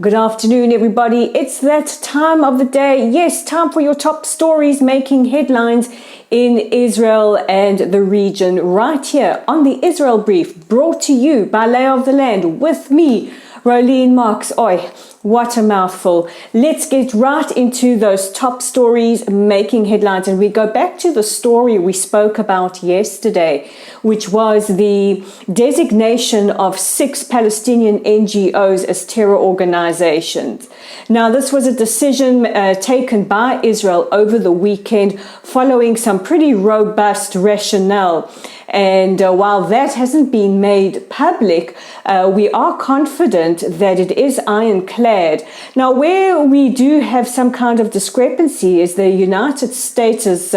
Good afternoon, everybody. It's that time of the day. Yes, time for your top stories making headlines in Israel and the region right here on the Israel Brief, brought to you by Lay of the Land with me, Rolene Marks. Oi, what a mouthful. Let's get right into those top stories making headlines. And we go back to the story we spoke about yesterday, which was the designation of 6 Palestinian NGOs as terror organizations. Now, this was a decision taken by Israel over the weekend following some pretty robust rationale. And while that hasn't been made public, we are confident that it is ironclad. Now, where we do have some kind of discrepancy is the United States'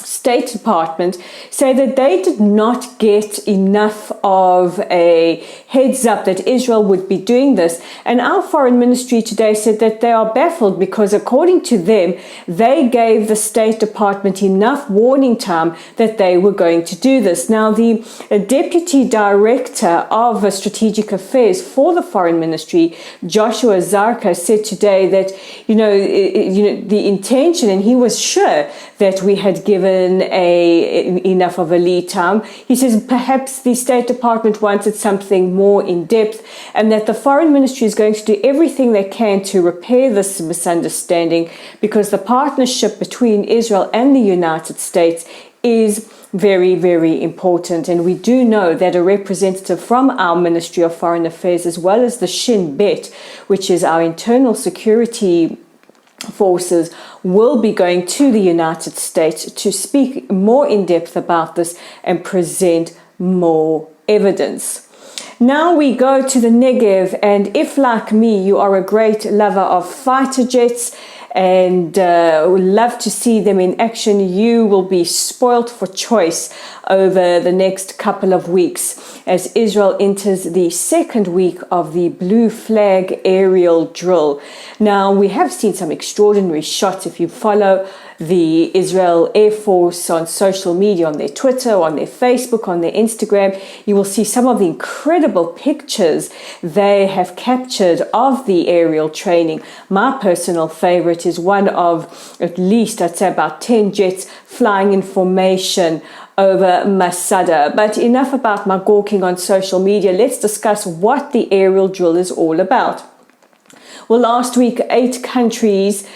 State Department say that they did not get enough of a heads up that Israel would be doing this. And our foreign ministry today said that they are baffled because according to them, they gave the State Department enough warning time that they were going to do this. Now, the Deputy Director of Strategic Affairs for the Foreign Ministry, Joshua Zarka, said today that, the intention, and he was sure that we had given enough of a lead time. He says perhaps the State Department wanted something more in depth, and that the Foreign Ministry is going to do everything they can to repair this misunderstanding, because the partnership between Israel and the United States is very, very important. And we do know that a representative from our Ministry of Foreign Affairs, as well as the Shin Bet, which is our internal security forces, will be going to the United States to speak more in depth about this and present more evidence. Now we go to the Negev, and if like me you are a great lover of fighter jets and would love to see them in action, you will be spoilt for choice over the next couple of weeks as Israel enters the second week of the Blue Flag aerial drill. Now, we have seen some extraordinary shots. If you follow the Israel Air Force on social media, on their Twitter, on their Facebook, on their Instagram, you will see some of the incredible pictures they have captured of the aerial training. My personal favorite is one of at least, I'd say, about 10 jets flying in formation over Masada. But enough about my gawking on social media. Let's discuss what the aerial drill is all about. Well, last week, 8 countries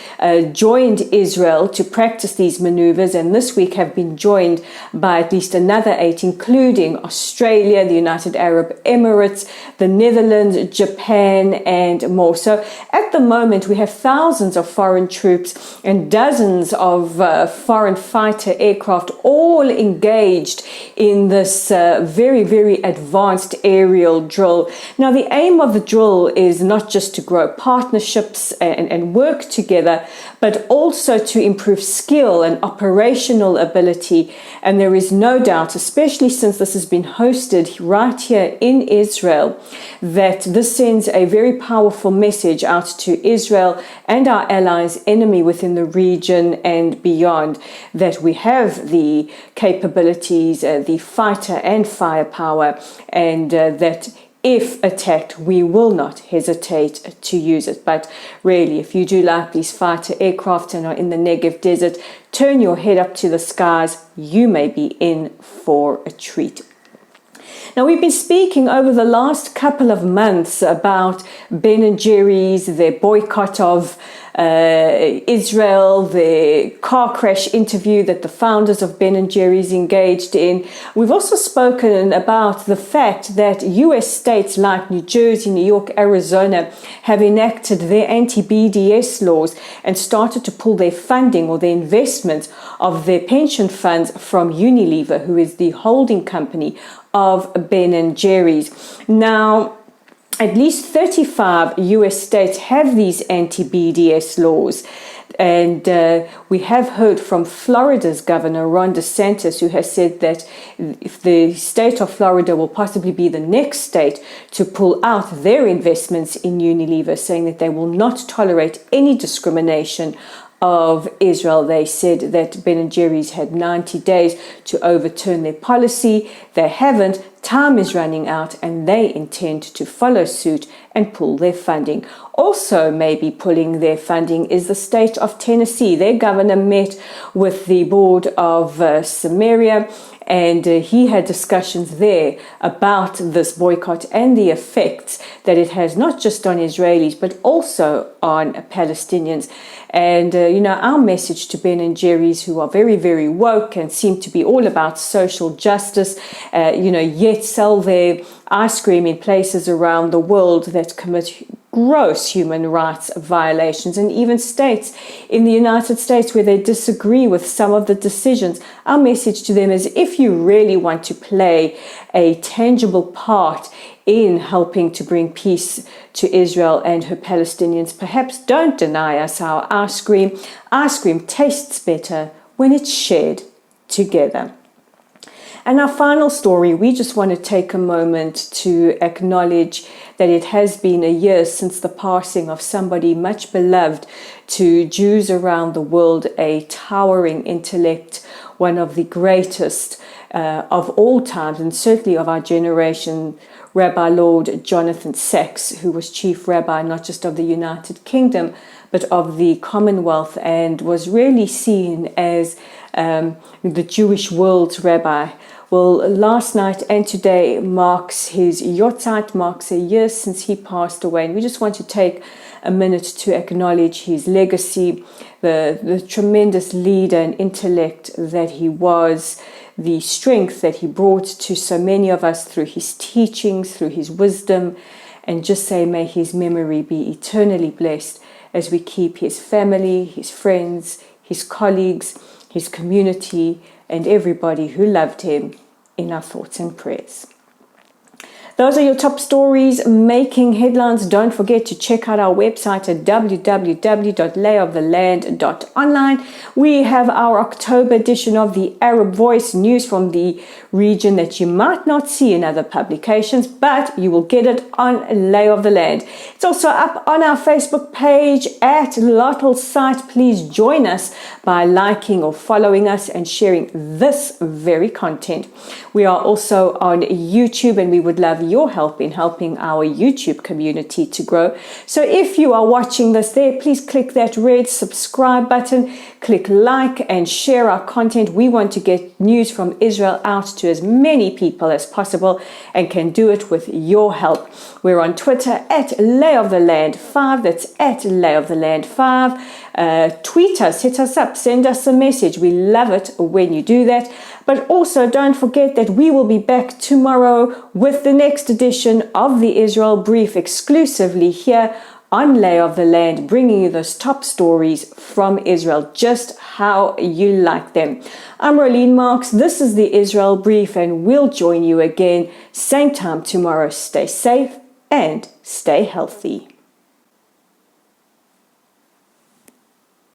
joined Israel to practice these maneuvers, and this week have been joined by at least another 8, including Australia, the United Arab Emirates, the Netherlands, Japan, and more. So at the moment, we have thousands of foreign troops and dozens of foreign fighter aircraft all engaged in this very, very advanced aerial drill. Now, the aim of the drill is not just to grow partnerships and work together, but also to improve skill and operational ability. And there is no doubt, especially since this has been hosted right here in Israel, that this sends a very powerful message out to Israel and our allies, enemy within the region and beyond, that we have the capabilities, the fighter and firepower, and that if attacked, we will not hesitate to use it. But really, if you do like these fighter aircraft and are in the Negev desert, turn your head up to the skies. You may be in for a treat. Now, we've been speaking over the last couple of months about Ben & Jerry's, their boycott of Israel, the car crash interview that the founders of Ben & Jerry's engaged in. We've also spoken about the fact that US states like New Jersey, New York, Arizona have enacted their Anti-Bds Laws and started to pull their funding or their investment of their pension funds from Unilever, who is the holding company of Ben & Jerry's. Now, at least 35 US states have these Anti-Bds laws. And we have heard from Florida's governor, Ron DeSantis, who has said that if the state of Florida will possibly be the next state to pull out their investments in Unilever, saying that they will not tolerate any discrimination of Israel. They said that Ben & Jerry's had 90 days to overturn their policy. They haven't. time is running out and they intend to follow suit and pull their funding. Also maybe pulling their funding is the state of Tennessee. Their governor met with the board of Samaria, and he had discussions there about this boycott and the effects that it has not just on Israelis but also on Palestinians. And our message to Ben and Jerry's, who are very, very woke and seem to be all about social justice, yet sell their ice cream in places around the world that commit gross human rights violations, and even states in the United States where they disagree with some of the decisions. Our message to them is, if you really want to play a tangible part in helping to bring peace to Israel and her Palestinians, perhaps don't deny us our ice cream. Ice cream tastes better when it's shared together. And our final story, we just want to take a moment to acknowledge that it has been a year since the passing of somebody much beloved to Jews around the world, a towering intellect, one of the greatest of all times, and certainly of our generation, Rabbi Lord Jonathan Sacks, who was chief rabbi not just of the United Kingdom, but of the Commonwealth, and was really seen as the Jewish world's rabbi. Well, last night and today marks his Yortzeit, marks a year since he passed away, and we just want to take a minute to acknowledge his legacy, the tremendous leader and intellect that he was, the strength that he brought to so many of us through his teachings, through his wisdom, and just say may his memory be eternally blessed as we keep his family, his friends, his colleagues, his community, and everybody who loved him in our thoughts and prayers. Those are your top stories making headlines. Don't forget to check out our website at www.layoftheland.online. We have our October edition of the Arab Voice, news from the region that you might not see in other publications, but you will get it on Lay of the Land. It's also up on our Facebook page at Lottle's site. Please join us by liking or following us and sharing this very content. We are also on YouTube, and we would love your help in helping our YouTube community to grow. So if you are watching this there, please click that red subscribe button, click like and share our content. We want to get news from Israel out to as many people as possible and can do it with your help. We're on Twitter at layoftheland5. That's at layoftheland5. Tweet us, hit us up, send us a message. We love it when you do that. But also don't forget that we will be back tomorrow with the next edition of the Israel Brief, exclusively here on Lay of the Land, bringing you those top stories from Israel, just how you like them. I'm Rolene Marks. This is the Israel Brief, and we'll join you again same time tomorrow. Stay safe and stay healthy.